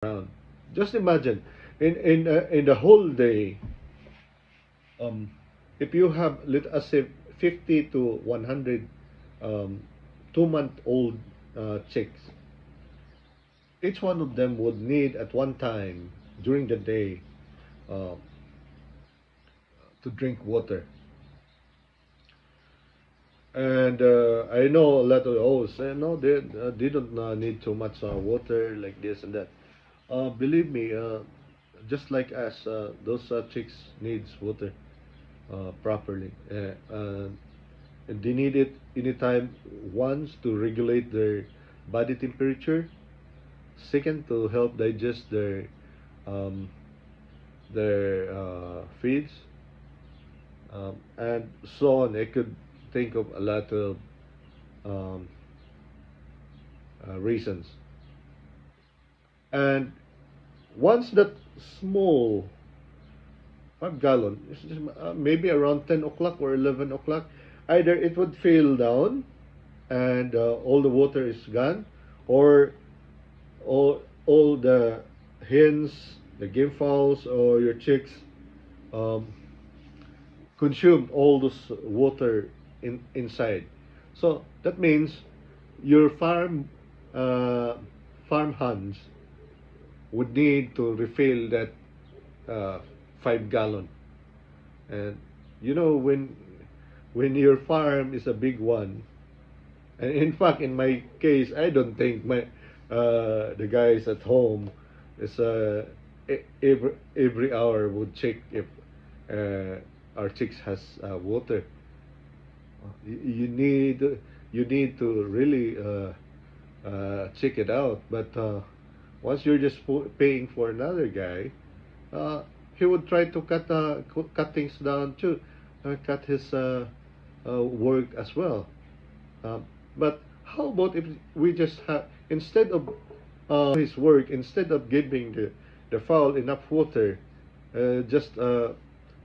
around. Just imagine, in the whole day, um, if you have, let us say, 50 to 100 um, 2-month old chicks, each one of them would need at one time during the day uh, to drink water. And I know a lot of say no, they don't need too much water like this and that. Believe me, just like us, those chicks needs water properly. And they need it anytime. Once, to regulate their body temperature. Second, to help digest um, their feeds, and so on. I could think of a lot of um, reasons. And once that small 5 gallon, maybe around 10 o'clock or 11 o'clock, either it would fail down and all the water is gone, or all the hens, the game fowls, or your chicks um, consumed all this water inside. So that means your uh, farm hands would need to refill that uh, 5 gallon. And you know, when your farm is a big one, and in fact, in my case, I don't think my the guys at home is every hour would check if our chicks has water. You need to really check it out. But once you're just paying for another guy, he would try to cut things down too, cut his work as well. But how about if we just have, instead of his work, instead of giving the fowl enough water, just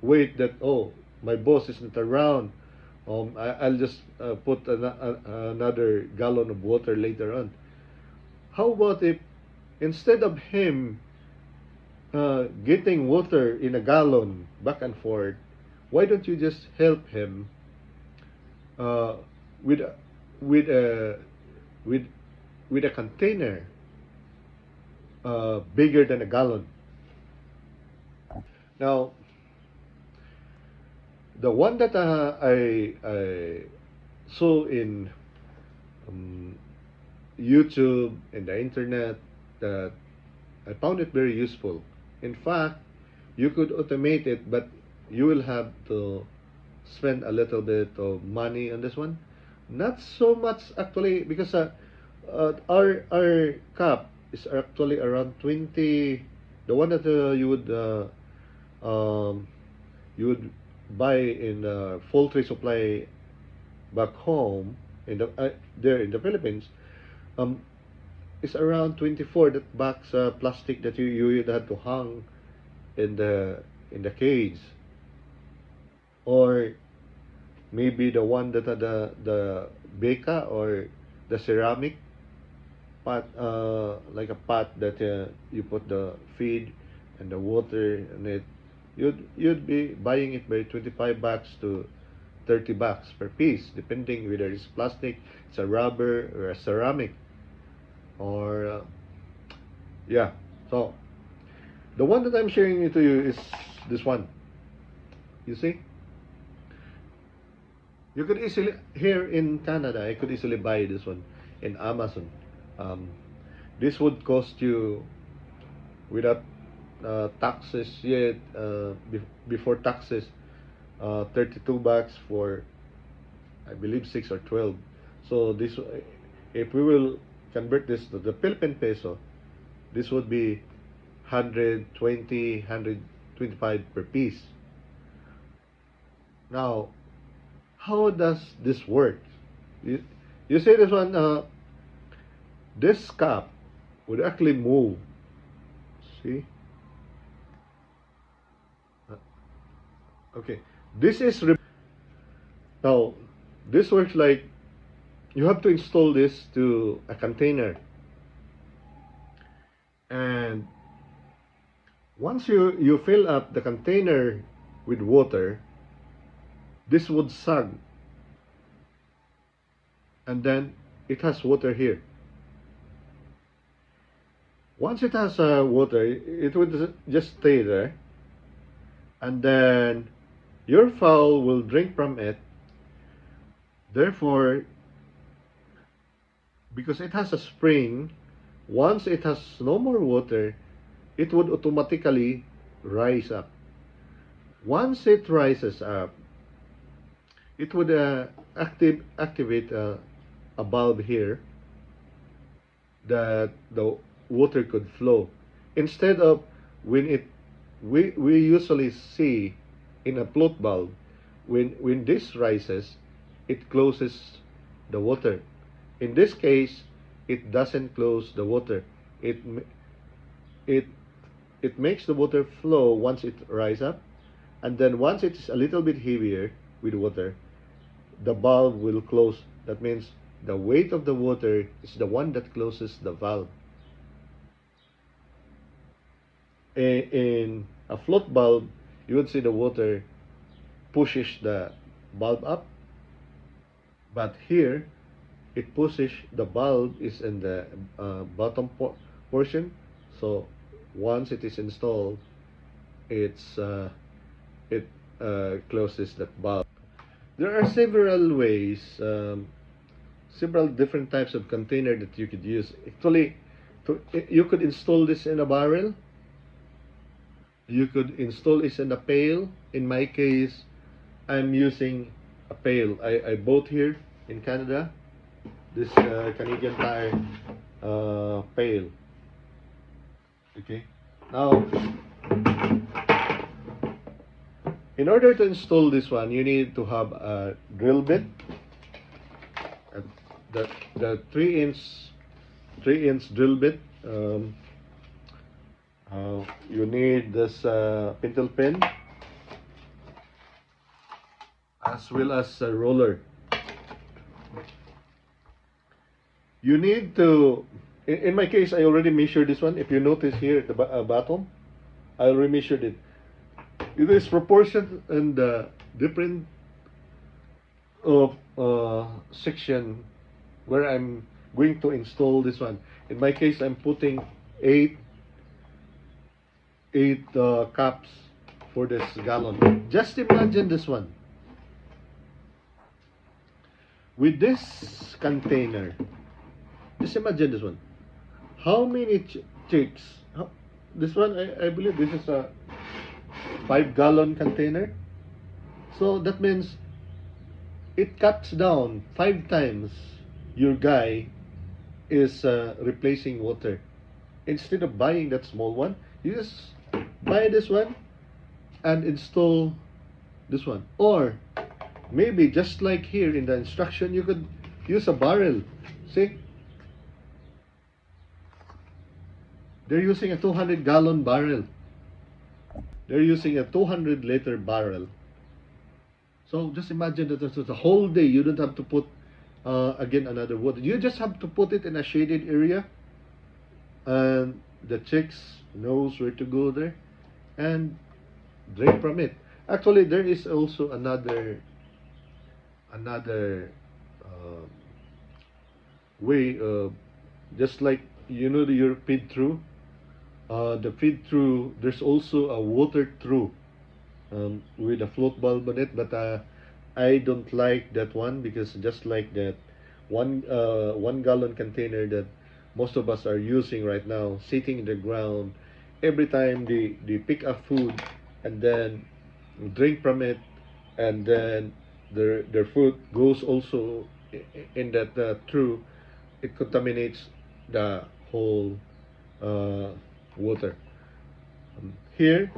wait that, oh, my boss isn't around. I'll just put another gallon of water later on. How about if instead of him getting water in a gallon back and forth, why don't you just help him uh, with with a with with a container bigger than a gallon? Now, the one that I saw in um, YouTube and the internet, that I found it very useful. In fact, you could automate it, but you will have to spend a little bit of money on this one. Not so much actually, because our cap is actually around 20. The one that um, you would buy in poultry supply back home in there in the Philippines, um, is around 24. That box plastic that you would have to hang in the cage, or maybe the one that the beca, or the ceramic pot, like a pot that you put the feed and the water in it. You'd be buying it by 25 bucks to 30 bucks per piece, depending whether it's plastic, it's a rubber, or a ceramic, or yeah. So the one that I'm sharing it to you is this one. You see, you could easily, here in Canada, I could easily buy this one in Amazon. Um, this would cost you, without taxes yet, before taxes, 32 bucks for, I believe, 6 or 12. So this, if we will convert this to the Philippine peso, this would be 120, 125 per piece. Now, how does this work? You say this one, this cap would actually move. See? Okay. This is now, this works like you have to install this to a container. And once you fill up the container with water, this would sag, and then it has water here. Once it has water, it would just stay there, and then your fowl will drink from it. Therefore, because it has a spring, once it has no more water, it would automatically rise up. Once it rises up, it would activate a bulb here that the water could flow. Instead of when we usually see in a float bulb, when this rises, it closes the water. In this case, it doesn't close the water. It it makes the water flow once it rise up, and then once it's a little bit heavier with water, the valve will close. That means the weight of the water is the one that closes the valve. In a float bulb, you would see the water pushes the bulb up, but here it pushes the bulb is in the bottom portion. So once it is installed, it closes that bulb. There are several ways, several different types of container that you could use. Actually, you could install this in a barrel. You could install this in a pail. In my case, I'm using a pail. I bought here in Canada this Canadian Tire pail. Okay. Now, in order to install this one, you need to have a drill bit. The 3-inch drill bit. You need this pintle pin, as well as a roller. You need to, in my case, I already measured this one. If you notice here at the bottom, I already measured it. It is proportioned in the different of section where I'm going to install this one. In my case, I'm putting eight cups for this gallon. Just imagine this one. With this container, just imagine this one. How many chicks? This one, I believe this is a 5-gallon container. So that means it cuts down 5 times your guy is replacing water. Instead of buying that small one, you just buy this one and install this one. Or maybe just like here in the instruction, you could use a barrel. See, they're using a 200-gallon barrel. They're using a 200-liter barrel. So just imagine that it's a whole day. You don't have to put again another water. You just have to put it in a shaded area, and the chicks knows where to go there and drink from it. Actually, there is also another way. Just like your feed through. The feed through, there's also a water through with a float bulb on it, but I don't like that one, because just like that 1 gallon container that most of us are using right now, sitting in the ground, every time they pick up food and then drink from it, and then their food goes also in that through, it contaminates the whole water. Here,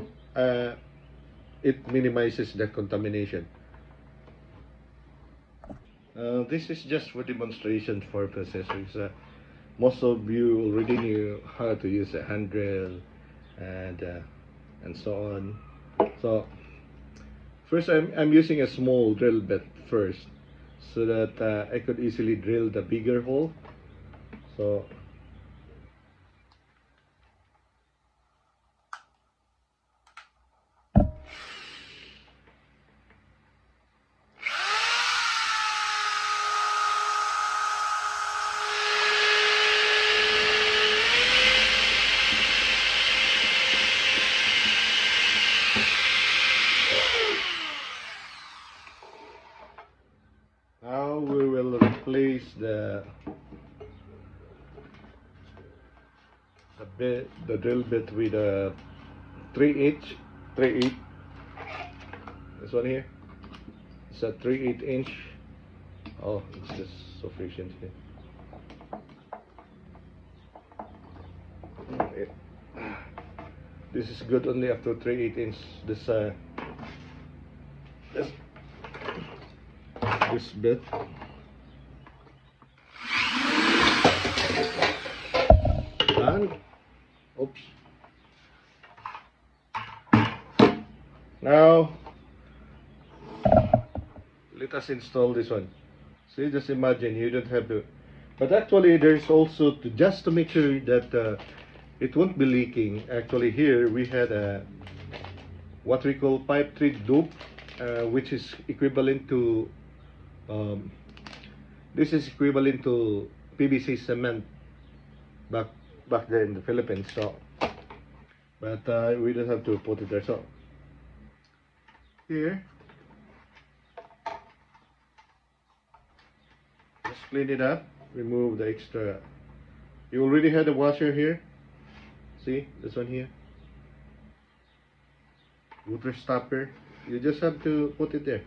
it minimizes the contamination. This is just for demonstration purposes. Most of you already knew how to use a hand drill and so on. So first, I'm using a small drill bit first, so that I could easily drill the bigger hole. So the drill bit with a 3/8, 3/8. This one here. It's a 3/8 inch. Oh, it's just sufficient here. Okay. This is good only up to 3/8 inch. This bit. Done. Oops. Now let us install this one. See, just imagine, you don't have to, but actually there's also just to make sure that it won't be leaking. Actually here we had a what we call pipe treat dope, which is equivalent to this is equivalent to PVC cement back there in the Philippines. So but we don't have to put it there. So here, just clean it up, remove the extra. You already had a washer here. See this one here, water stopper. You just have to put it there.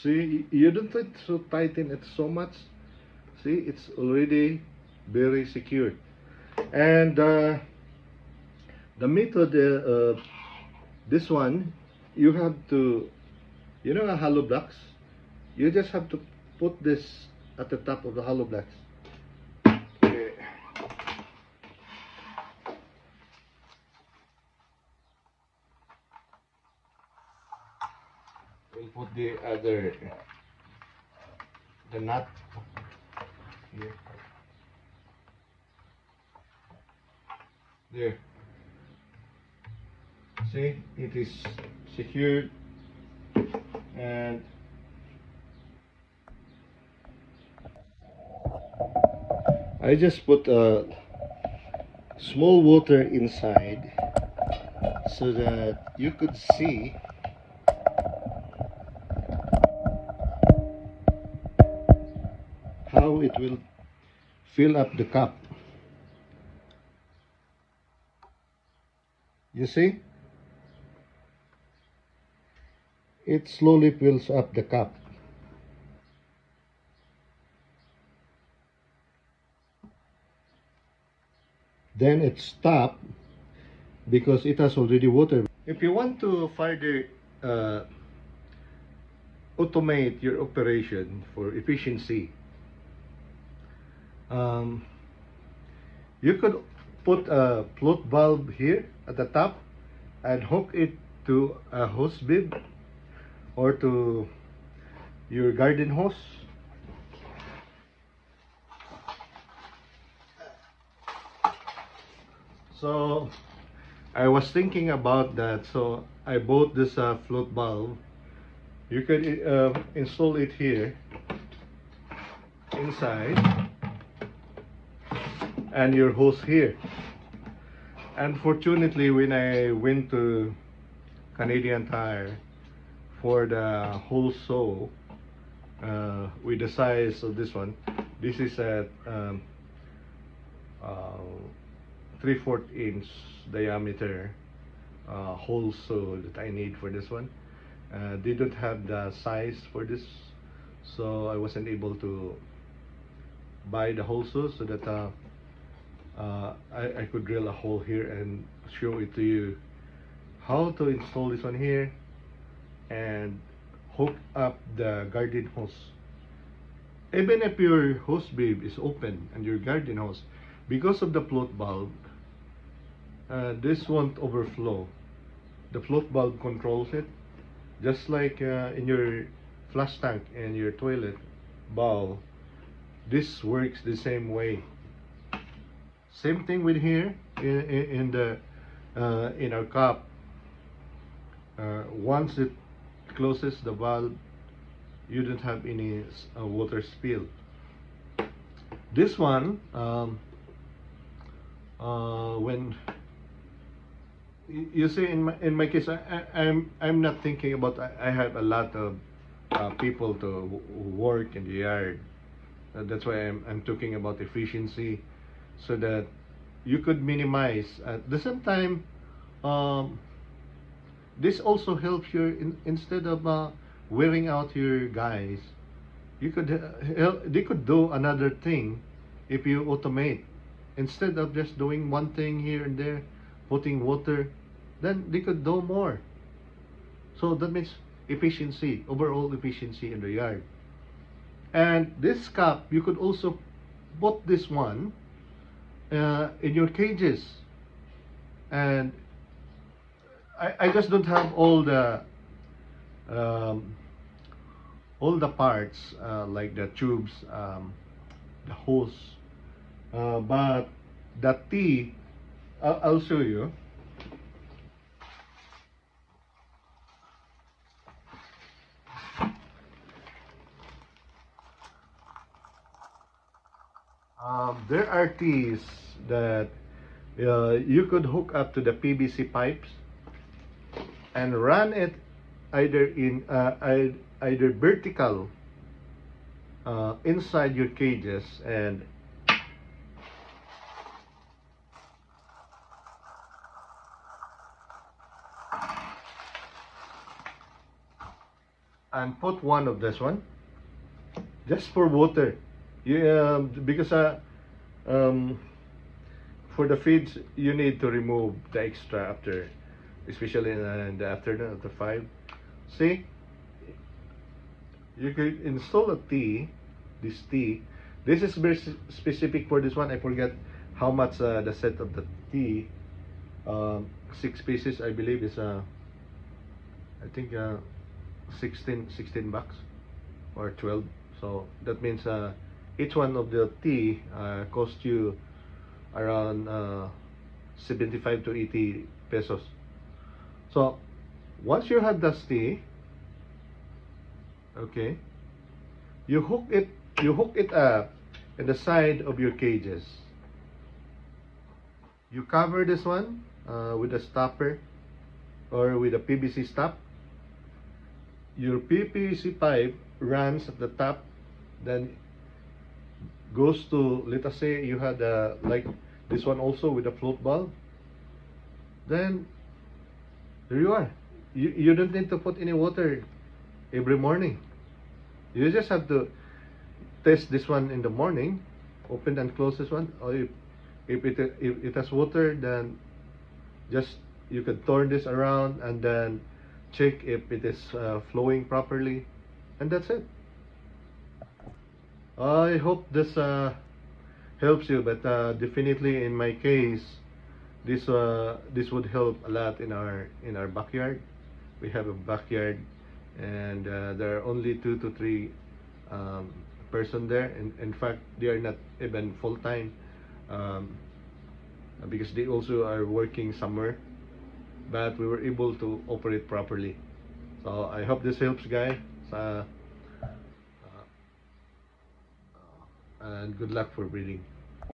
See, you don't have to tighten it so much. See, it's already very secure. And the method, this one, you have to, you know, a hollow blocks. You just have to put this at the top of the hollow blocks. Okay. We'll put the nut here. There. See, it is secured, and I just put small water inside so that you could see how it will fill up the cup. You see? It slowly fills up the cup. Then it stops because it has already water. If you want to further automate your operation for efficiency, you could put a float valve here at the top and hook it to a hose bib or to your garden hose. So I was thinking about that, so I bought this float valve. You can install it here inside and your hose here. Unfortunately, when I went to Canadian Tire for the whole saw with the size of this one, this is at 3/4 inch diameter hole saw that I need for this one. They don't have the size for this, so I wasn't able to buy the hole saw so that I could drill a hole here and show it to you how to install this one here and hook up the garden hose. Even if your hose bib is open and your garden hose, because of the float valve, this won't overflow. The float valve controls it, just like in your flush tank and your toilet bowl. This works the same way. Same thing with here. in the in our cup. Once it closes the valve, you don't have any water spill. This one, when you see in my case, I'm not thinking about, I have a lot of people to work in the yard. That's why I'm talking about efficiency, so that you could minimize. At the same time, um, this also helps you instead of wearing out your guys. You could they could do another thing if you automate, instead of just doing one thing here and there, putting water. Then they could do more. So that means efficiency, overall efficiency in the yard. And this cup, you could also put this one in your cages. And I just don't have um, all the parts, like the tubes, the hose, but the T, I'll show you. There are T's that you could hook up to the PVC pipes and run it either in either vertical inside your cages, and put one of this one just for water. Because um, for the feeds you need to remove the extra after, especially in the afternoon after 5. See, you could install a T, this T. This is very specific for this one. I forget how much the set of the T. 6 pieces, I believe, is I think 16 bucks or 12. So that means each one of the T cost you around 75 to 80 pesos. So once you have this T, okay, you hook it up in the side of your cages. You cover this one with a stopper or with a PVC stop. Your PVC pipe runs at the top, then goes to, let us say you had like this one also with a float valve. Then there you are. You don't need to put any water every morning. You just have to test this one in the morning, open and close this one. Or if it has water, then just you can turn this around and then check if it is flowing properly, and that's it. I hope this helps you, but definitely in my case, this would help a lot in our backyard. We have a backyard, and there are only 2 to 3 person there. In fact, they are not even full time, because they also are working somewhere. But we were able to operate properly. So I hope this helps, guys. And good luck for breeding.